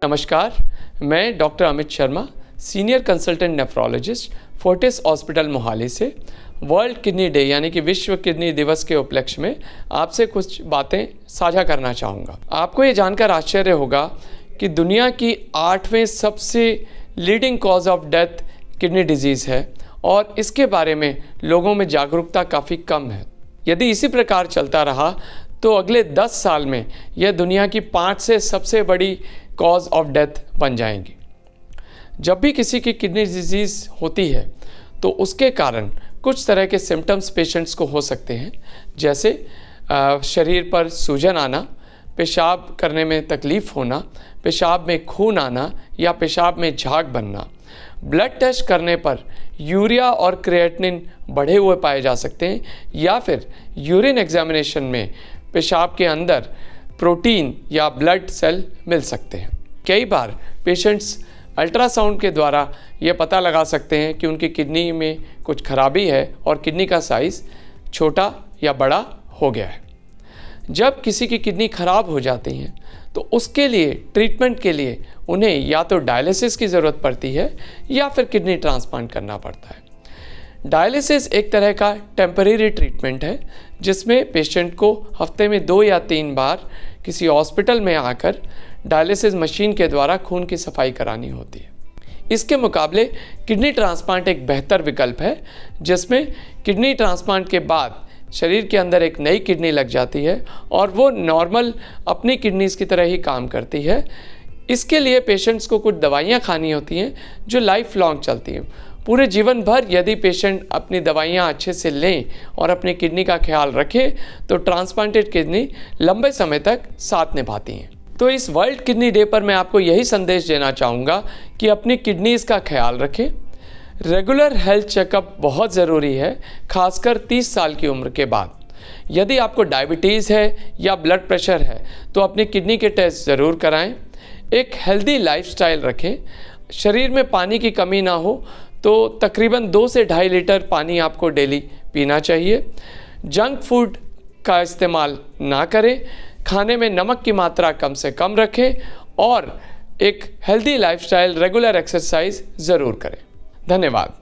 नमस्कार, मैं doctor Amit Sharma, senior consultant nephrologist, Fortis hospital Mohali से वर्ल्ड किडनी डे यानी कि विश्व किडनी दिवस के उपलक्ष्य में आपसे कुछ बातें साझा करना चाहूँगा। आपको ये जानकर आश्चर्य होगा कि दुनिया की 8वें सबसे leading cause of death kidney disease है और इसके बारे में लोगों में जागरूकता काफ़ी कम है। यदि इसी प्रकार चलता रहा तो अगले 10 साल में यह दुनिया की 5 से सबसे बड़ी कॉज ऑफ डेथ बन जाएंगी। जब भी किसी की किडनी डिजीज़ होती है तो उसके कारण कुछ तरह के सिम्टम्स पेशेंट्स को हो सकते हैं, जैसे शरीर पर सूजन आना, पेशाब करने में तकलीफ़ होना, पेशाब में खून आना या पेशाब में झाग बनना। ब्लड टेस्ट करने पर यूरिया और क्रिएटिनिन बढ़े हुए पाए जा सकते हैं या फिर यूरिन एग्जामिनेशन में पेशाब के अंदर प्रोटीन या ब्लड सेल मिल सकते हैं। कई बार पेशेंट्स अल्ट्रासाउंड के द्वारा ये पता लगा सकते हैं कि उनकी किडनी में कुछ खराबी है और किडनी का साइज़ छोटा या बड़ा हो गया है। जब किसी की किडनी खराब हो जाती है तो उसके लिए ट्रीटमेंट के लिए उन्हें या तो डायलिसिस की ज़रूरत पड़ती है या फिर किडनी ट्रांसप्लांट करना पड़ता है। डायलिसिस एक तरह का टेम्परेरी ट्रीटमेंट है जिसमें पेशेंट को हफ्ते में 2 या 3 बार किसी हॉस्पिटल में आकर डायलिसिस मशीन के द्वारा खून की सफाई करानी होती है। इसके मुकाबले किडनी ट्रांसप्लांट एक बेहतर विकल्प है जिसमें किडनी ट्रांसप्लांट के बाद शरीर के अंदर एक नई किडनी लग जाती है और वो नॉर्मल अपनी किडनीज़ की तरह ही काम करती है। इसके लिए पेशेंट्स को कुछ दवाइयाँ खानी होती हैं जो लाइफ लॉन्ग चलती हैं। पूरे जीवन भर यदि पेशेंट अपनी दवाइयाँ अच्छे से लें और अपनी किडनी का ख्याल रखें तो ट्रांसप्लांटेड किडनी लंबे समय तक साथ निभाती हैं। तो इस वर्ल्ड किडनी डे पर मैं आपको यही संदेश देना चाहूँगा कि अपनी किडनीज़ का ख्याल रखें। रेगुलर हेल्थ चेकअप बहुत ज़रूरी है, खासकर 30 साल की उम्र के बाद। यदि आपको डायबिटीज़ है या ब्लड प्रेशर है तो अपनी किडनी के टेस्ट ज़रूर कराएं। एक हेल्दी लाइफस्टाइल रखें। शरीर में पानी की कमी ना हो तो तकरीबन 2 से 2.5 लीटर पानी आपको डेली पीना चाहिए। जंक फूड का इस्तेमाल ना करें। खाने में नमक की मात्रा कम से कम रखें और एक हेल्दी लाइफस्टाइल, रेगुलर एक्सरसाइज ज़रूर करें। धन्यवाद।